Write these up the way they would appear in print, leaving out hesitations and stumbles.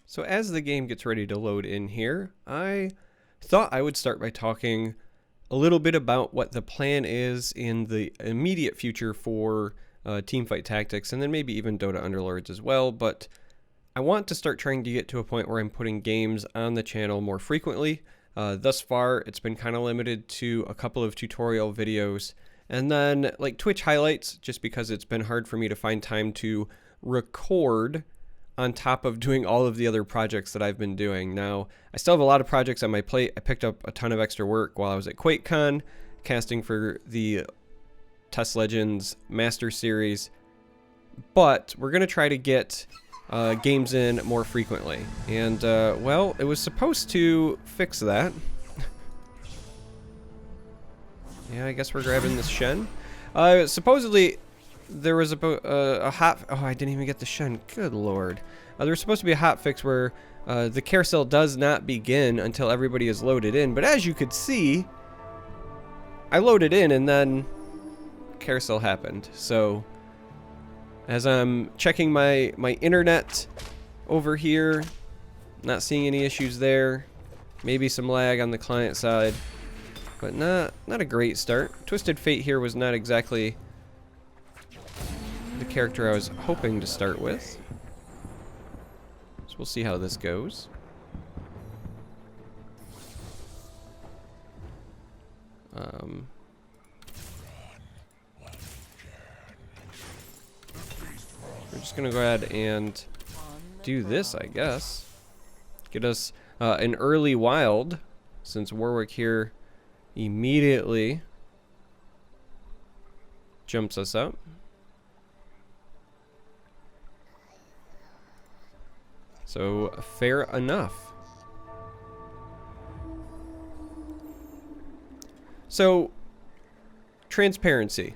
So as the game gets ready to load in here, I thought I would start by talking a little bit about what the plan is in the immediate future for Teamfight Tactics, and then maybe even Dota Underlords as well. But I want to start trying to get to a point where I'm putting games on the channel more frequently. Thus far, it's been kind of limited to a couple of tutorial videos, and then like Twitch highlights, just because it's been hard for me to find time to record on top of doing all of the other projects that I've been doing. Now, I still have a lot of projects on my plate. I picked up a ton of extra work while I was at QuakeCon, casting for the Test Legends Master Series, but we're going to try to get games in more frequently. And, well, it was supposed to fix that. Yeah, I guess we're grabbing this Shen. Supposedly, there was a hot... Oh, I didn't even get the Shen. Good lord. There was supposed to be a hot fix where the carousel does not begin until everybody is loaded in. But as you could see, I loaded in and then carousel happened. So as I'm checking my internet over here, not seeing any issues there. Maybe some lag on the client side, but not a great start. Twisted Fate here was not exactly the character I was hoping to start with. So we'll see how this goes. We're just gonna go ahead and do this, I guess. Get us an early wild, since Warwick here immediately jumps us up. So, fair enough. So, transparency.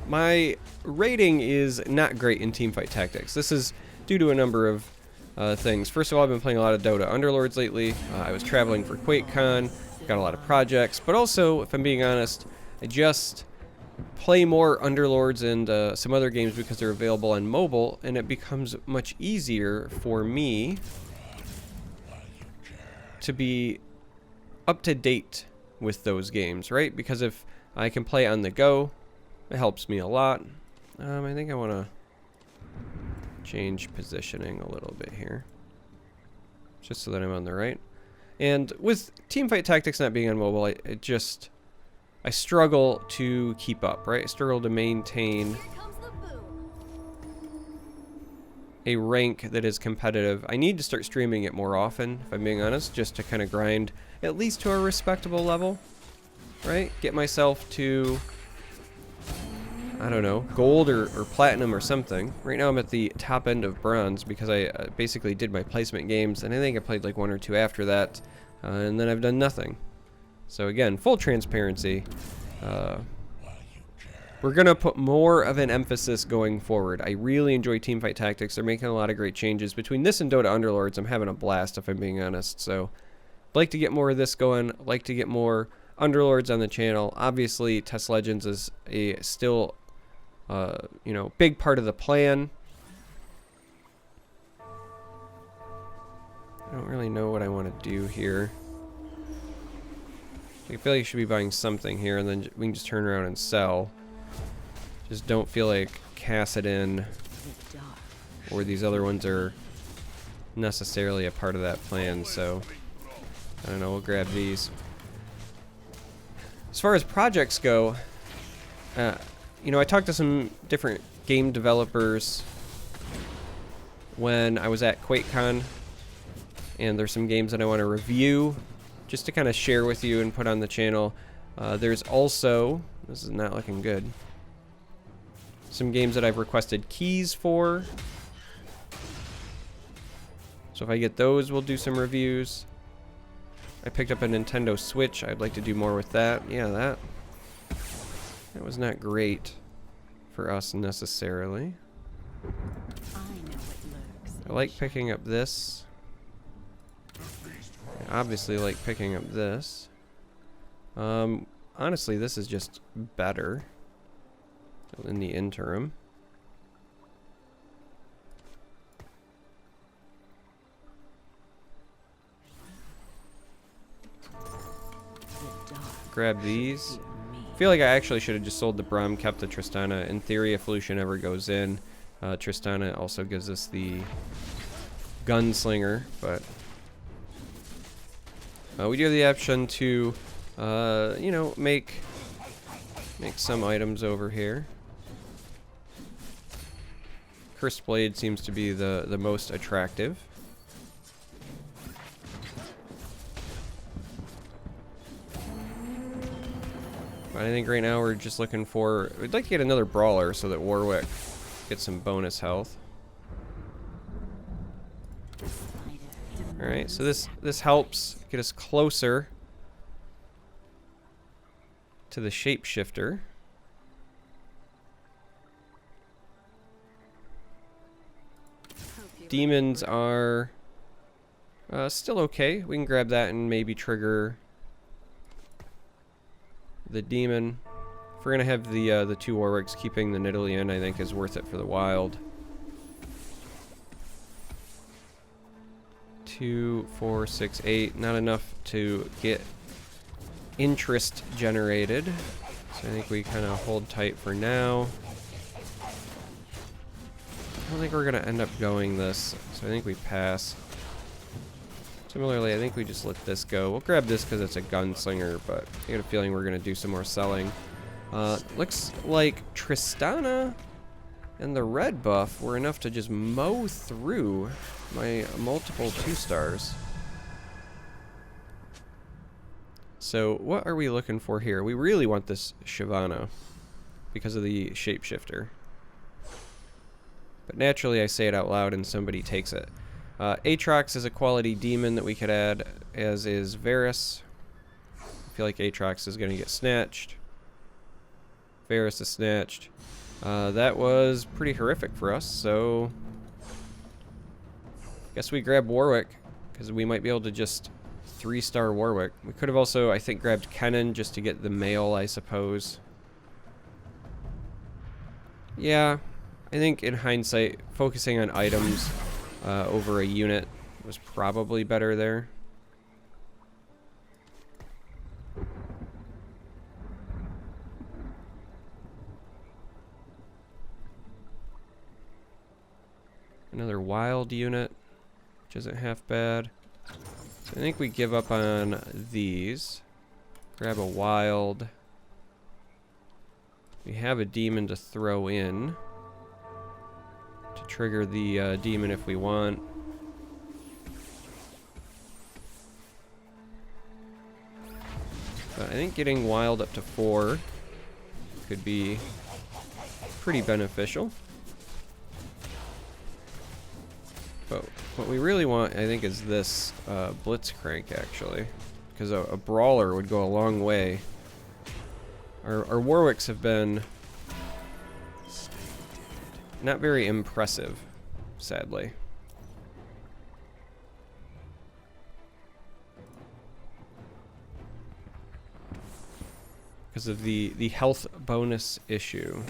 My rating is not great in Teamfight Tactics. This is due to a number of things. First of all, I've been playing a lot of Dota Underlords lately. I was traveling for QuakeCon, got a lot of projects, but also, if I'm being honest, I just play more Underlords and some other games because they're available on mobile, and it becomes much easier for me to be up to date with those games, right? Because if I can play on the go, it helps me a lot. I think I want to change positioning a little bit here, just so that I'm on the right. And with Teamfight Tactics not being on mobile, I struggle to keep up, right? I struggle to maintain a rank that is competitive. I need to start streaming it more often, if I'm being honest, just to kind of grind at least to a respectable level, right? Get myself to, I don't know, gold or platinum or something. Right now I'm at the top end of bronze because I basically did my placement games, and I think I played like one or two after that, and then I've done nothing. So again, full transparency. We're going to put more of an emphasis going forward. I really enjoy Teamfight Tactics. They're making a lot of great changes. Between this and Dota Underlords, I'm having a blast, if I'm being honest. So I'd like to get more of this going. I'd like to get more Underlords on the channel. Obviously, Test Legends is a still, you know, big part of the plan. I don't really know what I want to do here. I feel like I should be buying something here, and then we can just turn around and sell. Just don't feel like Kassadin or these other ones are necessarily a part of that plan, so I don't know, we'll grab these. As far as projects go, you know, I talked to some different game developers when I was at QuakeCon, and there's some games that I want to review just to kind of share with you and put on the channel. There's also, this is not looking good, some games that I've requested keys for. So if I get those, we'll do some reviews. I picked up a Nintendo Switch. I'd like to do more with that. Yeah, that was not great for us necessarily. I like picking up this. I obviously like picking up this. Honestly, this is just better in the interim. grab these. I feel like I actually should have just sold the Braum, kept the Tristana. In theory, if Lucian ever goes in, Tristana also gives us the Gunslinger, but we do have the option to, you know, make some items over here. Cursed Blade seems to be the most attractive. But I think right now we're just looking for... We'd like to get another Brawler so that Warwick gets some bonus health. Alright, so this helps get us closer to the shapeshifter. Demons are still okay. We can grab that and maybe trigger the demon. If we're gonna have the two Warwicks, keeping the Nidalee in, I think, is worth it for the wild. 2, 4, 6, 8. Not enough to get interest generated. So I think we kind of hold tight for now. I don't think we're gonna end up going this, so I think we pass. Similarly, I think we just let this go. We'll grab this because it's a gunslinger, but I got a feeling we're gonna do some more selling. Looks like Tristana and the red buff were enough to just mow through my multiple 2-stars. So what are we looking for here? We really want this Shyvana because of the shapeshifter. But naturally I say it out loud and somebody takes it. Aatrox is a quality demon that we could add, as is Varus. I feel like Aatrox is going to get snatched. Varus is snatched. That was pretty horrific for us, so... guess we grab Warwick, because we might be able to just 3-star Warwick. We could have also, I think, grabbed Kennen just to get the male, I suppose. Yeah, I think in hindsight, focusing on items over a unit was probably better there. Another wild unit, which isn't half bad. So I think we give up on these. Grab a wild. We have a demon to throw in to trigger the demon if we want. But I think getting wild up to 4 could be pretty beneficial. But what we really want, I think, is this Blitzcrank, actually. Because a Brawler would go a long way. Our Warwicks have been not very impressive, sadly. Because of the health bonus issue.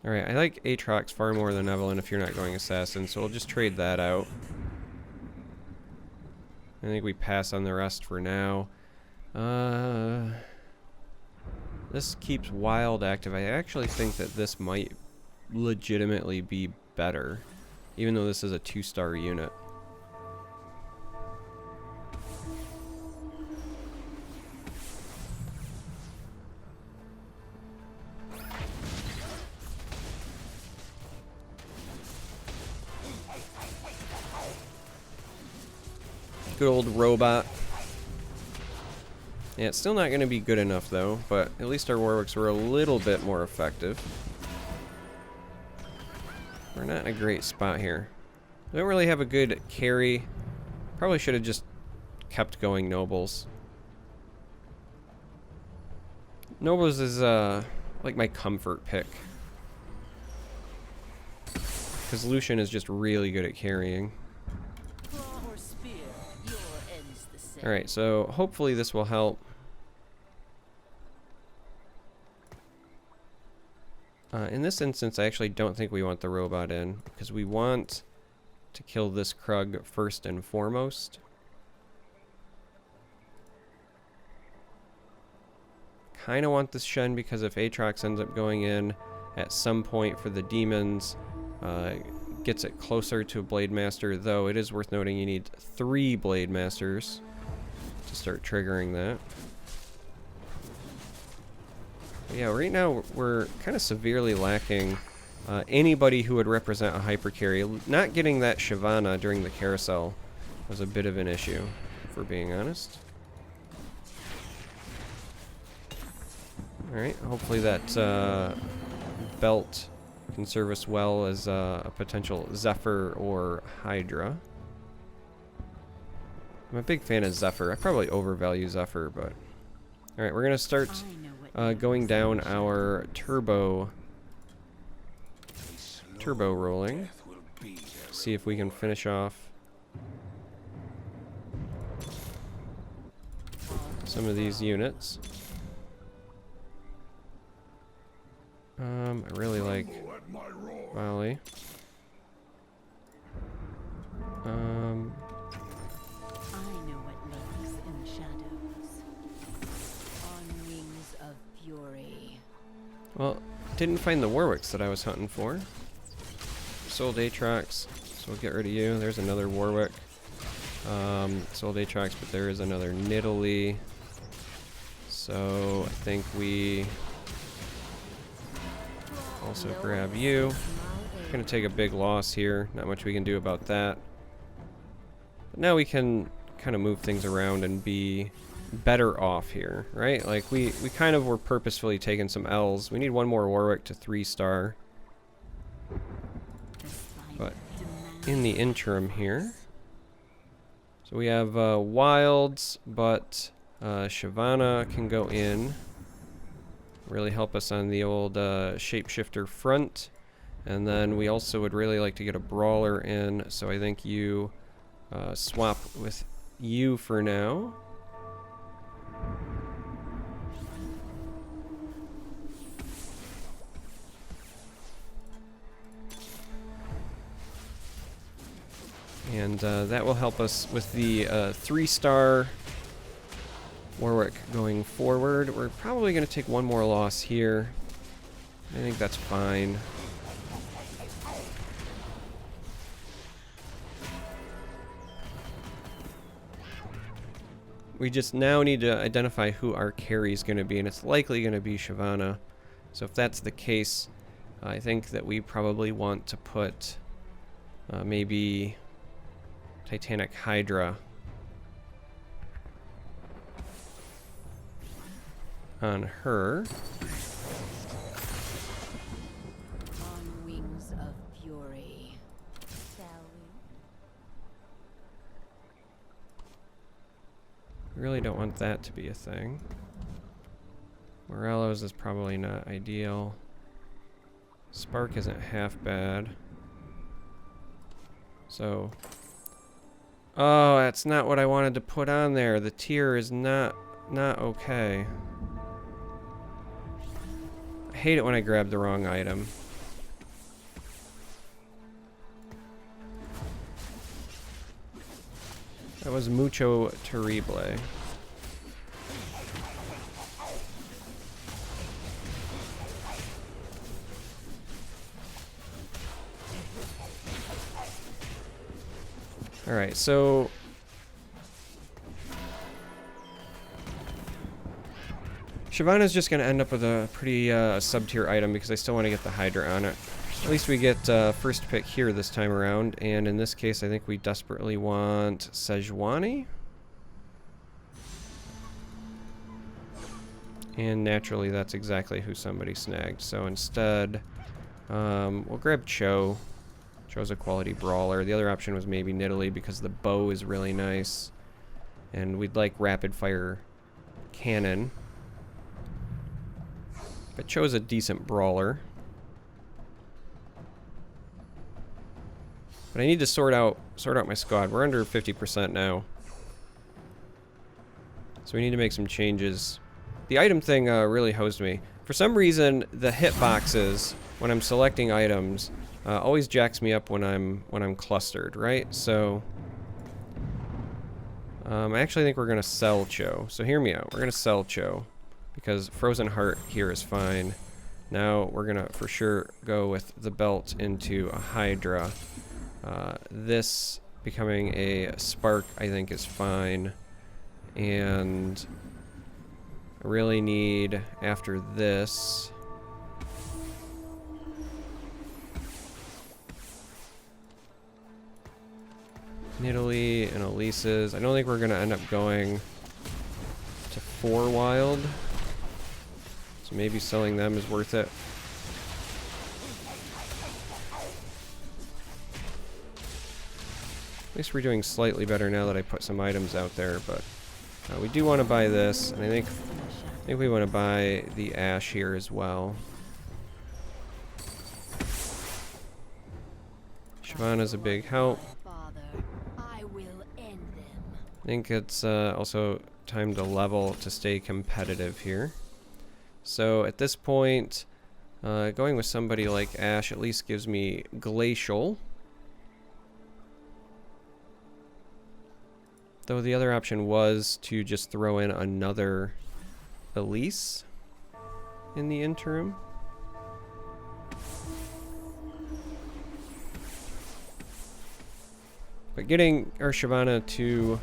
Alright, I like Aatrox far more than Evelyn if you're not going Assassin, so we'll just trade that out. I think we pass on the rest for now. This keeps Wild active. I actually think that this might legitimately be better, even though this is a 2-star unit. Good old robot. Yeah, it's still not going to be good enough, though, but at least our Warwicks were a little bit more effective. We're not in a great spot here. We don't really have a good carry. Probably should have just kept going Nobles. Nobles is, like my comfort pick. Because Lucian is just really good at carrying. Alright, so hopefully this will help. In this instance, I actually don't think we want the robot in, because we want to kill this Krug first and foremost. Kind of want this Shen because if Aatrox ends up going in at some point for the demons, gets it closer to a Blade Master, though it is worth noting you need 3 Blade Masters to start triggering that. But yeah, right now we're kind of severely lacking anybody who would represent a hyper carry. Not getting that Shyvana during the carousel was a bit of an issue, if we're being honest. Alright, hopefully that belt can serve us well as a potential Zephyr or Hydra. I'm a big fan of Zephyr. I probably overvalue Zephyr, but... Alright, we're going to start going down our turbo rolling. See if we can finish off some of these units. I really like Volley. I know what lurks in the shadows. On wings of fury. Well, didn't find the Warwicks that I was hunting for. Sold Aatrox, so we'll get rid of you. There's another Warwick. Sold Aatrox, but there is another Nidalee. So I think we also grab you. Gonna take a big loss here. Not much we can do about that. But now we can kind of move things around and be better off here, right? Like we kind of were purposefully taking some L's. We need one more Warwick to 3-star. But in the interim here, so we have Wilds, but Shyvana can go in. Really help us on the old shapeshifter front. And then we also would really like to get a brawler in, so I think you swap with you for now. And that will help us with the 3-star Warwick going forward. We're probably going to take one more loss here. I think that's fine. We just now need to identify who our carry is going to be, and it's likely going to be Shyvana. So if that's the case, I think that we probably want to put maybe Titanic Hydra on her. On wings of fury. We really don't want that to be a thing. Morello's is probably not ideal. Spark isn't half bad. So... Oh, that's not what I wanted to put on there. The tier is not okay. I hate it when I grab the wrong item. That was mucho terrible. Alright, so... Shyvana's just going to end up with a pretty sub-tier item because I still want to get the Hydra on it. At least we get first pick here this time around, and in this case I think we desperately want Sejuani. And naturally that's exactly who somebody snagged, so instead we'll grab Cho. Cho's a quality brawler. The other option was maybe Nidalee because the bow is really nice. And we'd like rapid fire cannon. But Cho's a decent brawler. But I need to sort out my squad. We're under 50% now. So we need to make some changes. The item thing really hosed me. For some reason, the hitboxes, when I'm selecting items, always jacks me up when I'm clustered, right? So I actually think we're gonna sell Cho. So hear me out. We're gonna sell Cho because Frozen Heart here is fine. Now we're gonna for sure go with the belt into a Hydra. This becoming a Spark I think is fine. And I really need, after this, Nidalee and Elise's. I don't think we're going to end up going to 4 wild. So maybe selling them is worth it. At least we're doing slightly better now that I put some items out there, but we do want to buy this, and I think we want to buy the Ash here as well. Shyvana's a big help. I think it's also time to level to stay competitive here. So at this point, going with somebody like Ash at least gives me Glacial. Though the other option was to just throw in another Elise in the interim. But getting our Shyvana to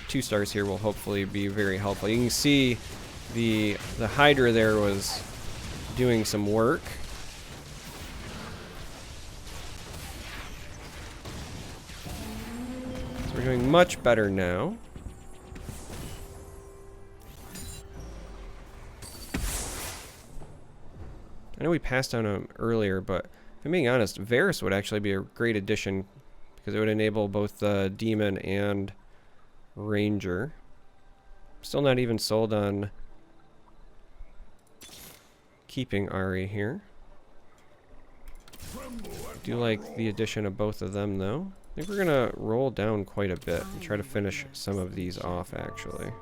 2 stars here will hopefully be very helpful. You can see the Hydra there was doing some work. So we're doing much better now. I know we passed on him earlier, but if I'm being honest, Varus would actually be a great addition because it would enable both Demon and Ranger. Still not even sold on keeping Ari here. Do like the addition of both of them though. I think we're gonna roll down quite a bit and try to finish some of these off actually.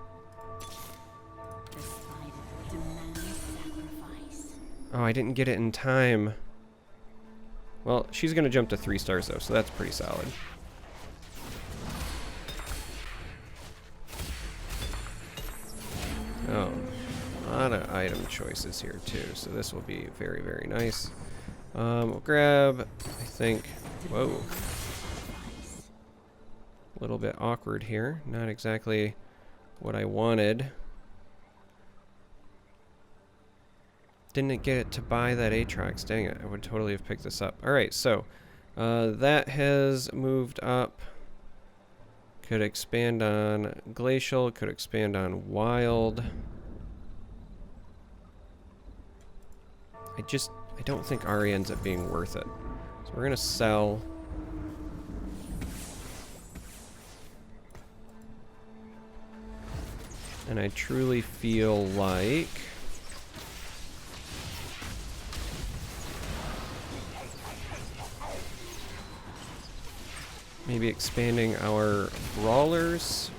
Oh, I didn't get it in time. Well, she's gonna jump to 3 stars though, so that's pretty solid. Oh, a lot of item choices here too, so this will be very, very nice. We'll grab, I think, whoa. A little bit awkward here, not exactly what I wanted. Didn't get it to buy that Aatrox, dang it, I would totally have picked this up. Alright, so, that has moved up. Could expand on Glacial, could expand on Wild. I don't think Ari ends up being worth it. So we're gonna sell. And I truly feel like maybe expanding our brawlers.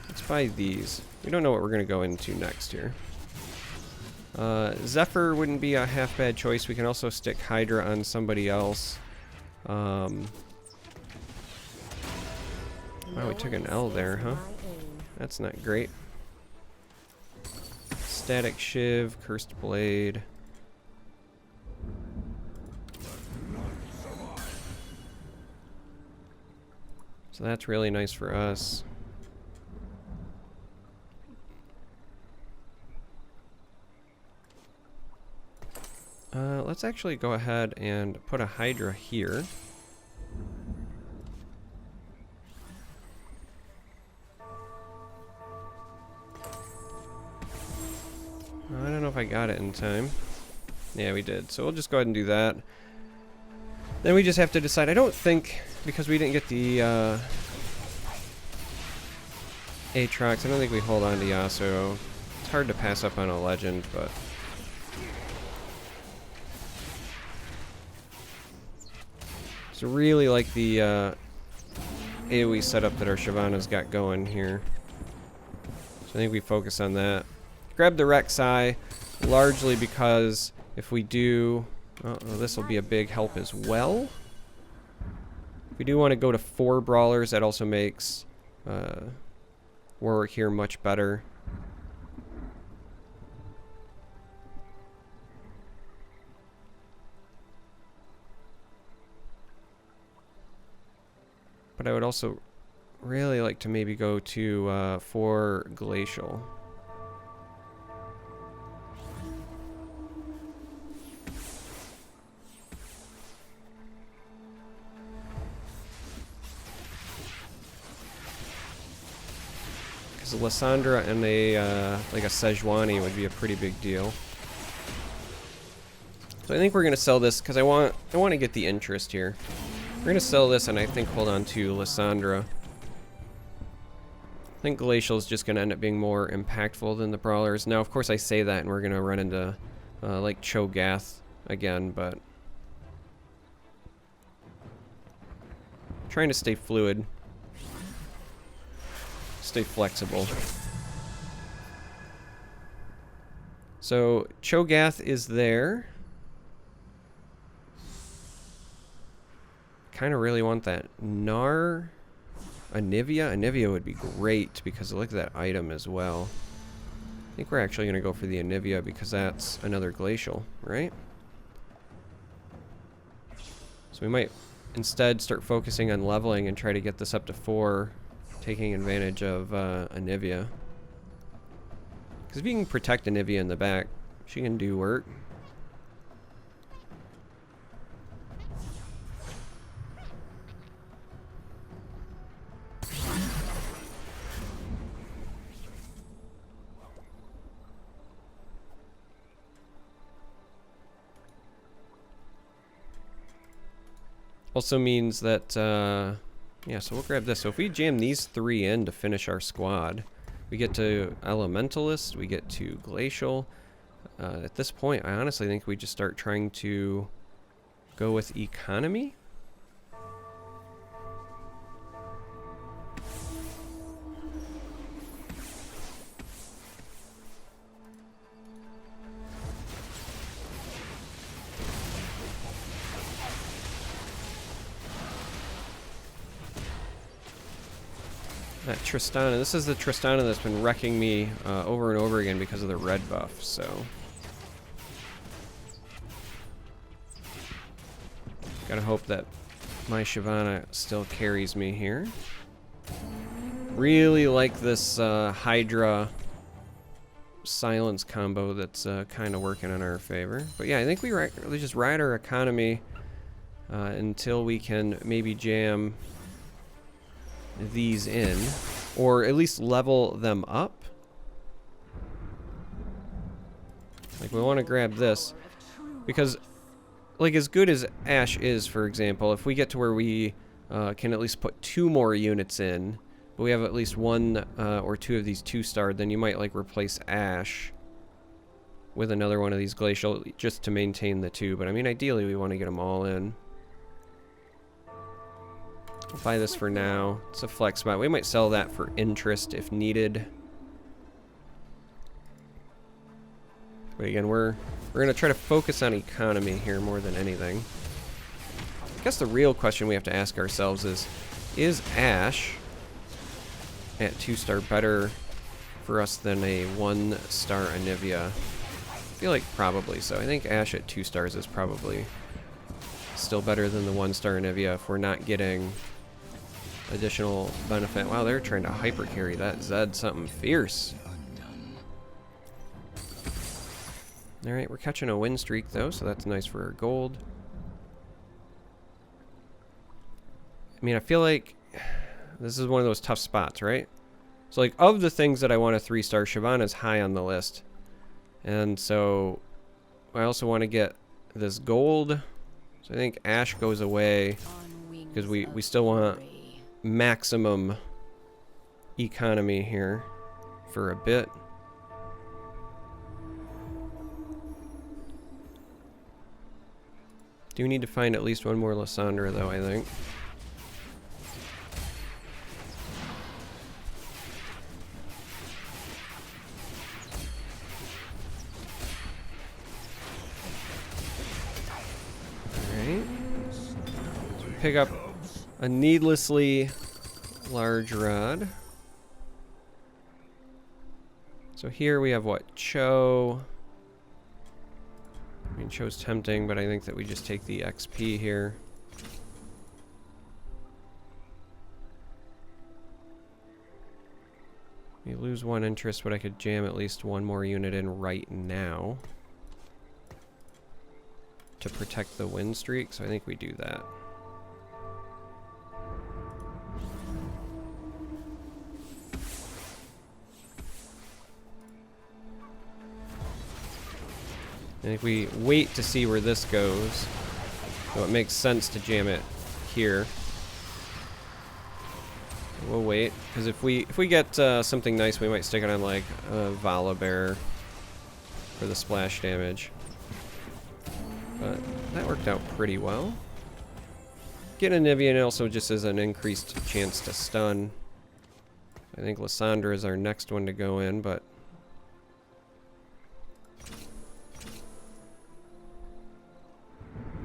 Let's buy these. We don't know what we're going to go into next here. Zephyr wouldn't be a half bad choice. We can also stick Hydra on somebody else. Wow, we took an L there, huh? That's not great. Static Shiv, Cursed Blade. So that's really nice for us. Let's actually go ahead and put a Hydra here. I don't know if I got it in time. Yeah, we did. So we'll just go ahead and do that. Then we just have to decide. I don't think, because we didn't get the Aatrox, I don't think we hold on to Yasuo. It's hard to pass up on a legend, but so really like the AoE setup that our Shyvana's got going here. So I think we focus on that. Grab the Rek'Sai, largely because if we do This will be a big help as well. We do want to go to 4 brawlers. That also makes Warwick here much better. But I would also really like to maybe go to 4 glacial. Lysandra and a like a Shyvana would be a pretty big deal. So I think we're gonna sell this because I want to get the interest here. We're gonna sell this and I think hold on to Lysandra. I think Glacial is just gonna end up being more impactful than the brawlers. Now, of course, I say that and we're gonna run into like Cho'Gath again, but trying to stay fluid. Stay flexible. So Cho'Gath is there. Kind of really want that Anivia. Anivia would be great because look at that item as well. I think we're actually going to go for the Anivia because that's another glacial, right? So we might instead start focusing on leveling and try to get this up to 4. Taking advantage of Anivia. Because if you can protect Anivia in the back, she can do work. Also means that yeah, so we'll grab this. So if we jam these 3 in to finish our squad, we get to Elementalist, we get to Glacial. At this point, I honestly think we just start trying to go with Economy. That Tristana, this is the Tristana that's been wrecking me over and over again because of the red buff, so. Gotta hope that my Shyvana still carries me here. Really like this Hydra silence combo that's kind of working in our favor. But yeah, I think we just ride our economy until we can maybe jam these in, or at least level them up. Like we want to grab this because like as good as Ashe is, for example, if we get to where we can at least put 2 more units in, but we have at least 1 or 2 of these 2-star, then you might like replace Ashe with another one of these glacial just to maintain the 2. But I mean, ideally we want to get them all in. I'll buy this for now. It's a flex spot. We might sell that for interest if needed. But again, we're gonna try to focus on economy here more than anything. I guess the real question we have to ask ourselves is Ashe at 2-star better for us than a 1-star Anivia? I feel like probably so. I think Ashe at 2 stars is probably still better than the 1-star Anivia if we're not getting additional benefit. Wow, they're trying to hyper carry that Zed something fierce. Alright, we're catching a win streak though, so that's nice for our gold. I mean, I feel like this is one of those tough spots, right? So like of the things that I want a 3-star, Shyvana's high on the list. And so I also want to get this gold. So I think Ashe goes away because we still want maximum economy here for a bit. Do need to find at least 1 more Lysandra though, I think. pick up a needlessly large rod. So here we have what? Cho. I mean, Cho's tempting, but I think that we just take the XP here. We lose one interest, but I could jam at least one more unit in right now to protect the win streak, so I think we do that. I think we wait to see where this goes. So it makes sense to jam it here. We'll wait, because if we get something nice, we might stick it on like a Volibear for the splash damage. But that worked out pretty well. Getting a Nivian also just is an increased chance to stun. I think Lysandra is our next one to go in, but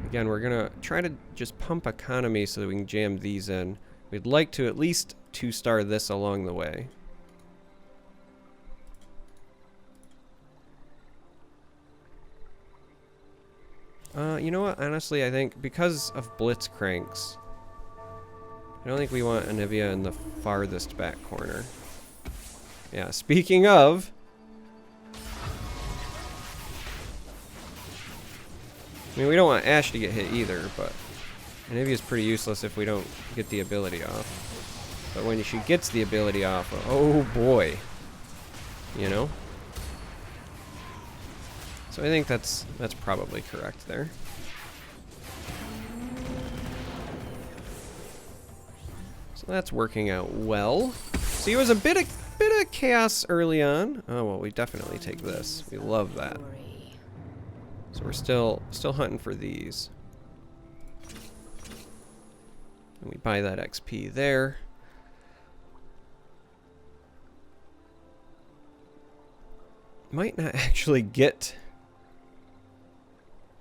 again, we're gonna try to just pump economy so that we can jam these in. We'd like to at least 2-star this along the way. You know what? Honestly, I think because of Blitzcranks, I don't think we want Anivia in the farthest back corner. Yeah, speaking of, I mean, we don't want Ash to get hit either, but Anivia's pretty useless if we don't get the ability off. But when she gets the ability off, oh boy. You know? So I think that's probably correct there. So that's working out well. See, it was a bit of chaos early on. Oh well, we definitely take this. We love that. So we're still hunting for these. And we buy that XP there. Might not actually get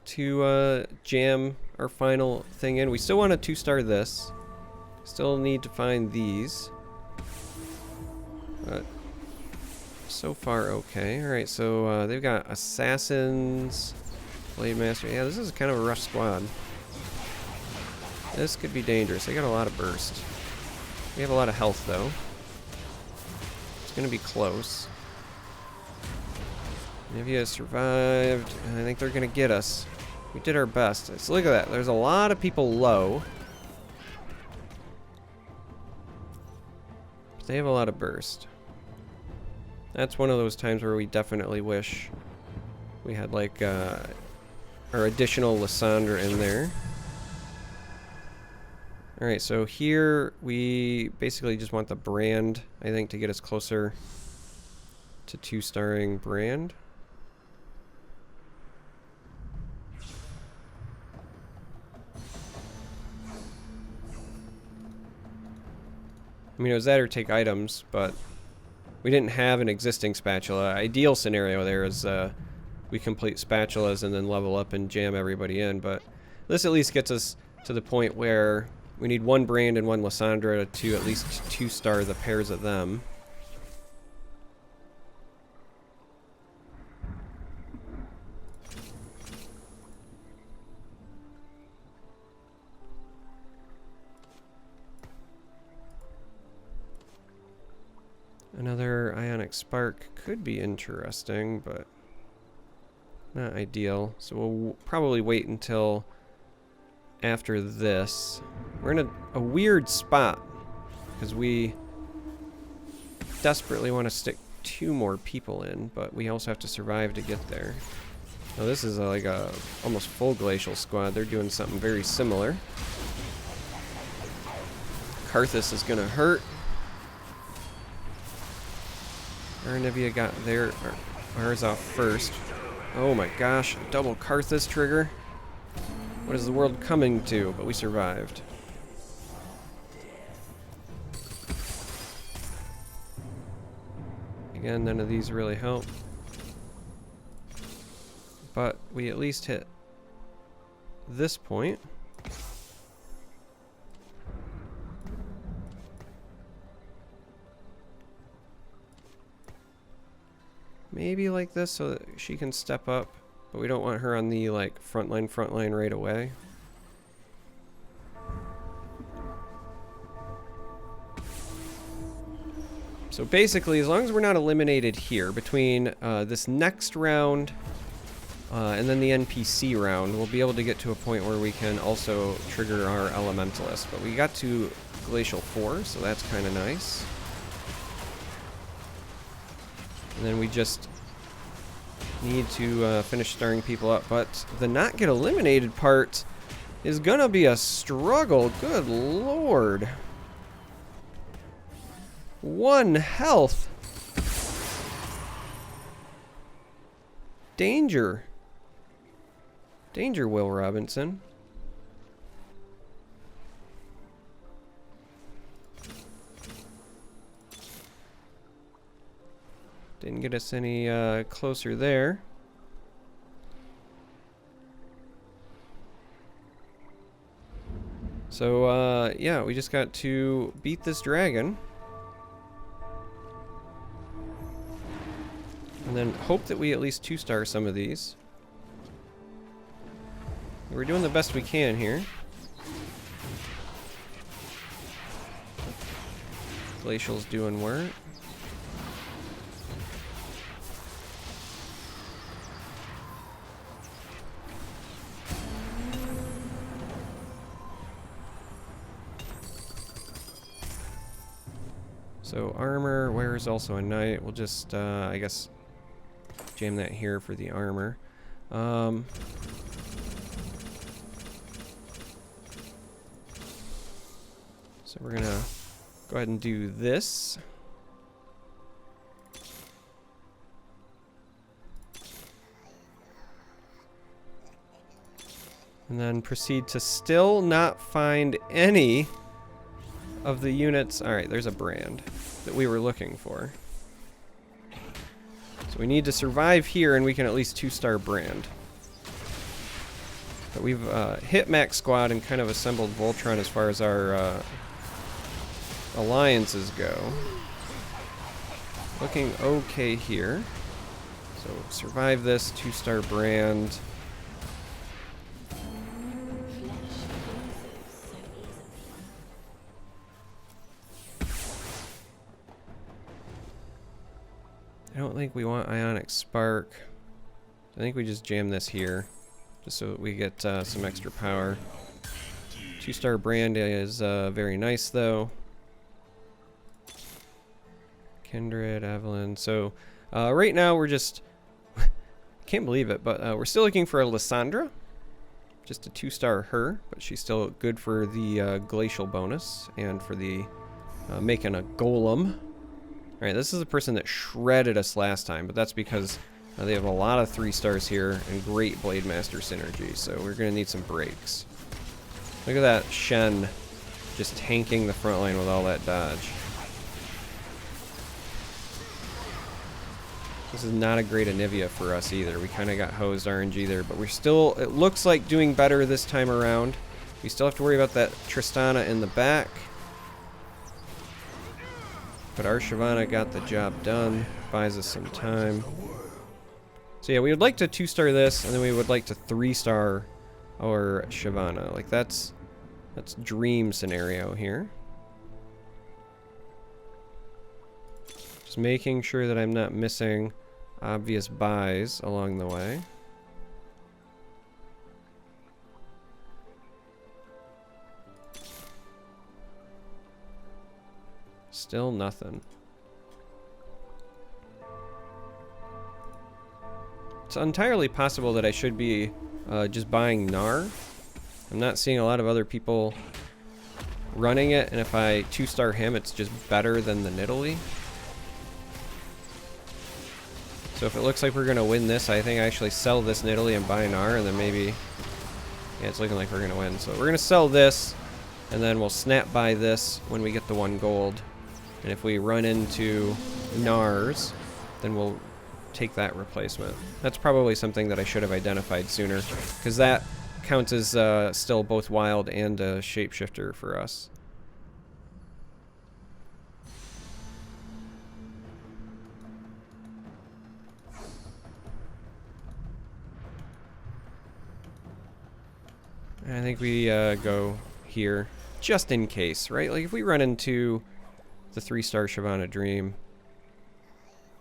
to jam our final thing in. We still want to 2-star this. Still need to find these. But so far okay. Alright, so they've got Assassins, Blade Master. Yeah, this is kind of a rough squad. This could be dangerous. They got a lot of burst. We have a lot of health though. It's gonna be close. Nivea survived. I think they're gonna get us. We did our best. So look at that. There's a lot of people low. But they have a lot of burst. That's one of those times where we definitely wish we had like our additional Lysandra in there. Alright, so here we basically just want the brand, I think, to get us closer to 2-starring brand. I mean, it was that or take items, but we didn't have an existing spatula. Ideal scenario there is we complete spatulas and then level up and jam everybody in, but this at least gets us to the point where we need one brand and one Lysandra to at least 2-star the pairs of them. Another Ionic Spark could be interesting, but not ideal. So we'll probably wait until after this. We're in a weird spot because we desperately want to stick 2 more people in, but we also have to survive to get there. Now this is like a almost full glacial squad. They're doing something very similar. Karthus is gonna hurt. Arnivia got ours off first. Oh my gosh, double Karthus trigger. What is the world coming to? But we survived. Again, none of these really help. But we at least hit this point. maybe like this so that she can step up, but we don't want her on the like front line right away. So basically, as long as we're not eliminated here between this next round and then the NPC round, we'll be able to get to a point where we can also trigger our Elementalist. But we got to Glacial 4, so that's kind of nice. And then we just need to finish starring people up. But the not get eliminated part is gonna be a struggle. Good lord. 1 health. Danger. Danger, Will Robinson. Didn't get us any closer there. So, yeah, we just got to beat this dragon. And then hope that we at least 2-star some of these. We're doing the best we can here. Glacial's doing work. So armor, where's also a knight. We'll just, I guess, jam that here for the armor. So we're gonna go ahead and do this. And then proceed to still not find any of the units. Alright, there's a brand that we were looking for. So we need to survive here and we can at least 2-star brand. But we've hit max squad and kind of assembled Voltron as far as our alliances go. Looking okay here. So survive this, 2-star brand. I don't think we want Ionic Spark. I think we just jam this here, just so that we get some extra power. 2-star brand is very nice though. Kindred, Evelyn. So right now we're just, can't believe it, but we're still looking for a Lysandra. Just a 2-star her, but she's still good for the glacial bonus and for the making a golem. Alright, this is the person that shredded us last time, but that's because they have a lot of 3-stars here and great Blade Master synergy, so we're going to need some breaks. Look at that Shen just tanking the front line with all that dodge. This is not a great Anivia for us either. We kind of got hosed RNG there, but we're still, it looks like, doing better this time around. We still have to worry about that Tristana in the back. But our Shyvana got the job done. Buys us some time. So yeah, we would like to 2-star this, and then we would like to 3-star our Shyvana. Like that's dream scenario here. Just making sure that I'm not missing obvious buys along the way. Still nothing. It's entirely possible that I should be just buying Gnar. I'm not seeing a lot of other people running it, and if I 2-star him, it's just better than the Nidalee. So if it looks like we're going to win this, I think I actually sell this Nidalee and buy Gnar, and then maybe... Yeah, it's looking like we're going to win. So we're going to sell this, and then we'll snap buy this when we get the 1 gold. And if we run into Gnars, then we'll take that replacement. That's probably something that I should have identified sooner, because that counts as still both wild and a shapeshifter for us. I think we go here just in case, right? Like if we run into the 3-star Shyvana Dream,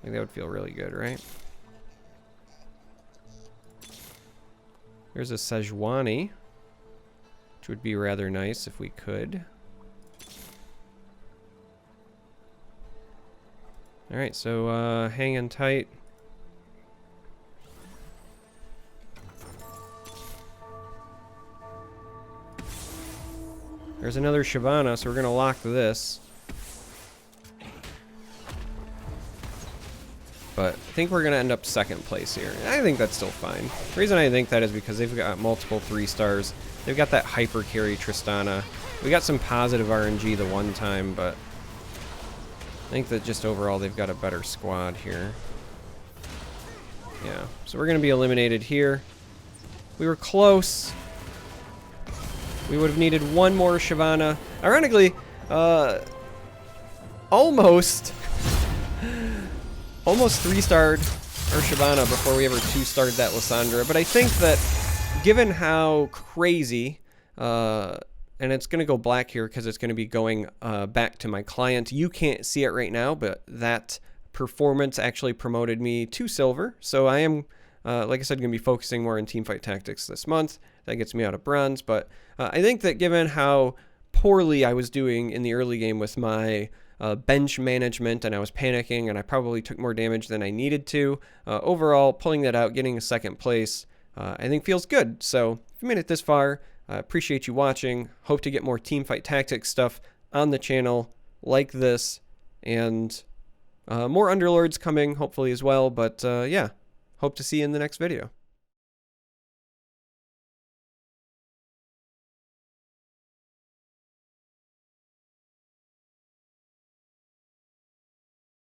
like that would feel really good, right? There's a Shyvana, which would be rather nice if we could. Alright, so hanging tight. There's another Shyvana, so we're going to lock this. But I think we're going to end up second place here. I think that's still fine. The reason I think that is because they've got multiple 3-stars. They've got that hyper carry Tristana. We got some positive RNG the one time, but I think that just overall they've got a better squad here. Yeah, so we're going to be eliminated here. We were close. We would have needed one more Shyvana. Ironically, almost 3-starred our Shyvana before we ever 2-starred that Lysandra. But I think that given how crazy, and it's going to go black here because it's going to be going back to my client. You can't see it right now, but that performance actually promoted me to silver. So I am, like I said, going to be focusing more on teamfight tactics this month. That gets me out of bronze. But I think that given how poorly I was doing in the early game with my bench management, and I was panicking, and I probably took more damage than I needed to, overall, pulling that out, getting a second place, I think feels good. So if you made it this far, I appreciate you watching. Hope to get more teamfight tactics stuff on the channel like this, and more Underlords coming, hopefully, as well. But yeah, hope to see you in the next video.